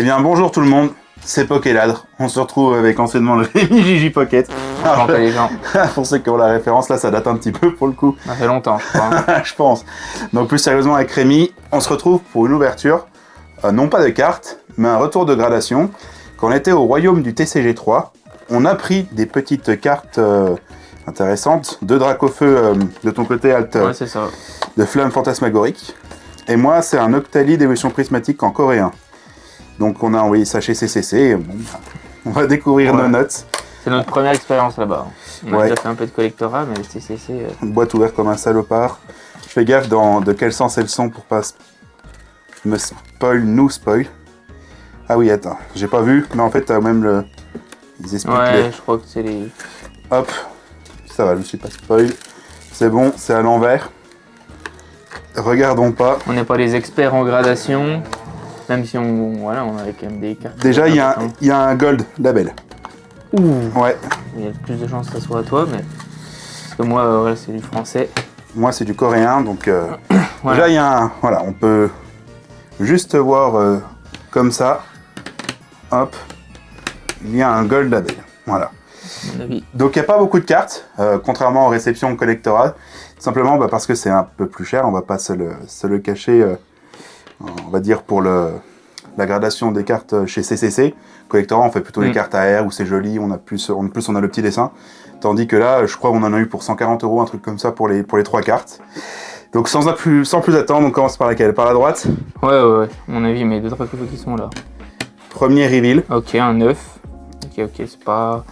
Eh bien bonjour tout le monde, c'est Pokéladre. On se retrouve avec anciennement le Rémi Gigi Pocket. Les gens. Pour ceux qui ont la référence, là ça date un petit peu pour le coup. Ça fait longtemps, je crois. Je pense. Donc plus sérieusement avec Rémi, on se retrouve pour une ouverture, non pas de cartes, mais un retour de gradation. Quand on était au royaume du TCG3, on a pris des petites cartes intéressantes, de Dracofeu de ton côté, Alt, Ouais, c'est ça. de Flamme Fantasmagorique. Et moi, c'est un Octali d'évolution prismatique en coréen. Donc on a envoyé ça chez CCC, et bon, on va découvrir nos notes. C'est notre première expérience là-bas. On a Ouais. déjà fait un peu de collectorat, mais le TCC... Une boîte ouverte comme un salopard. Je fais gaffe de quel sens elles sont pour pas me spoil, nous spoil. Ah oui, attends, j'ai pas vu, mais en fait, t'as même ils expliquent Ouais, je crois que c'est les... Hop, ça va, je me suis pas spoil. C'est bon, c'est à l'envers. Regardons pas. On n'est pas les experts en gradation, même si on a quand même des cartes. Déjà, il y a un gold label. Ouh. Ouais, Il y a plus de chances que ça soit à toi, mais... Parce que moi, ouais, c'est du français. moi c'est du coréen, donc Voilà. déjà il y a un... Voilà, on peut juste voir comme ça. Hop, il y a un gold label. Voilà. À mon avis. Donc il n'y a pas beaucoup de cartes, contrairement aux réceptions collectorat. Simplement parce que c'est un peu plus cher, on va pas se le cacher, on va dire pour la gradation des cartes chez CCC. Collectorat, on fait plutôt les cartes AR où c'est joli, on a le petit dessin. Tandis que là, je crois qu'on en a eu pour 140 €, un truc comme ça pour les 3 cartes. Donc sans plus attendre, on commence par laquelle? Par la droite. Ouais, à mon avis, mais deux Dracofeu qui sont là. Premier reveal. Ok, un 9. Ok, c'est pas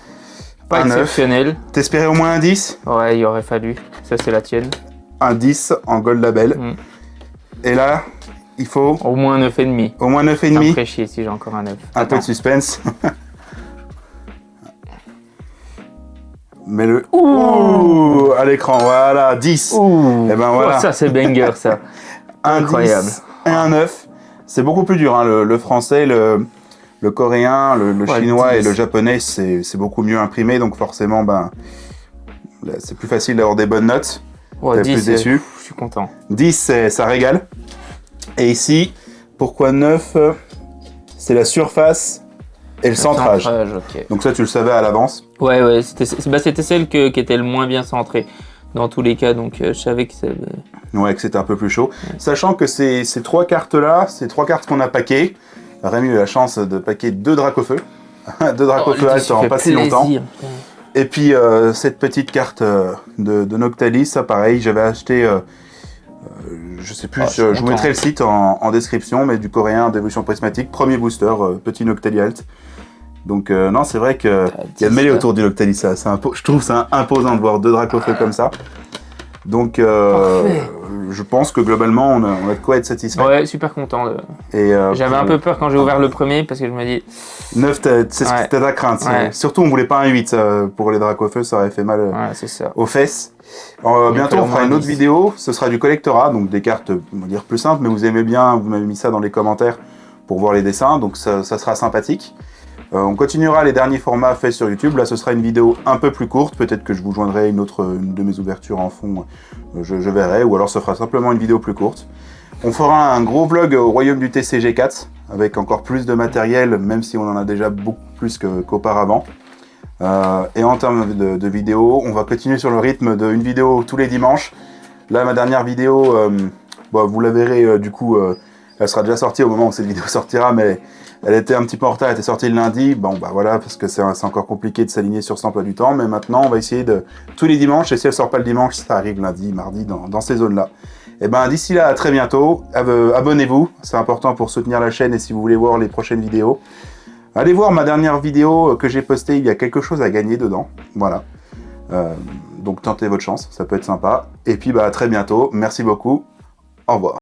Un 9. exceptionnel. T'espérais au moins un 10? Ouais, il aurait fallu. Ça, c'est la tienne. Un 10 en gold label. Et là, il faut Au moins 9,5. au moins Ça me 9,5. ferait chier si j'ai encore un 9. Un peu de suspense. Mets-le ouh, à l'écran, voilà, 10. Ouh, Et ben voilà. Oh, ça c'est banger ça. Un Incroyable. 10 et un 9. C'est beaucoup plus dur, hein. Le français, le coréen, le Ouais, chinois 10. et le japonais, c'est beaucoup mieux imprimé, donc forcément, ben, là, c'est plus facile d'avoir des bonnes notes. Ouais, T'es 10, plus déçu. Je suis content. 10, ça régale. Et ici, pourquoi 9? C'est la surface et le centrage. Ok. Donc ça, tu le savais à l'avance. Ouais, c'était celle qui était le moins bien centrée dans tous les cas, donc je savais que ça... Ouais, que c'était un peu plus chaud. Sachant que ces 3 cartes-là, ces 3 cartes qu'on a paquées, Rémi a eu la chance de paquer 2 Dracofeu. 2 Dracofeu Alt en pas si longtemps. Et puis cette petite carte de Noctali, ça pareil, j'avais acheté, je sais plus, je vous mettrai le site en description, mais du coréen d'évolution prismatique, premier booster, petit Noctali Alt. Donc non, c'est vrai qu'il y a de mêlée autour du Noctali, je trouve ça imposant de voir 2 Dracofeu comme ça. Donc je pense que globalement on a de quoi être satisfait. Ouais, super content. J'avais un peu peur quand j'ai ouvert le premier parce que je me dis... 9, c'était ta crainte. Ouais. Surtout on voulait pas un 8 pour les Dracofeu, ça aurait fait mal Ouais, c'est ça. aux fesses. Bientôt on fera une autre vidéo, ce sera du collectorat, donc des cartes on va dire plus simples, mais vous aimez bien, vous m'avez mis ça dans les commentaires pour voir les dessins, donc ça sera sympathique. On continuera les derniers formats faits sur YouTube. Là, ce sera une vidéo un peu plus courte. Peut-être que je vous joindrai une de mes ouvertures en fond. Je verrai. Ou alors, ce sera simplement une vidéo plus courte. On fera un gros vlog au royaume du TCG4 avec encore plus de matériel, même si on en a déjà beaucoup plus qu'auparavant. Et en termes de vidéos, on va continuer sur le rythme d'une vidéo tous les dimanches. Là, ma dernière vidéo, vous la verrez du coup, elle sera déjà sortie au moment où cette vidéo sortira, mais elle était un petit peu en retard, elle était sortie le lundi. Bon, bah voilà, parce que c'est encore compliqué de s'aligner sur cet emploi du temps, mais maintenant, on va essayer tous les dimanches, et si elle sort pas le dimanche, ça arrive lundi, mardi, dans ces zones-là. Et ben d'ici là, à très bientôt. Abonnez-vous, c'est important pour soutenir la chaîne et si vous voulez voir les prochaines vidéos. Allez voir ma dernière vidéo que j'ai postée, il y a quelque chose à gagner dedans. Voilà. Donc tentez votre chance, ça peut être sympa. Et puis à très bientôt, merci beaucoup, au revoir.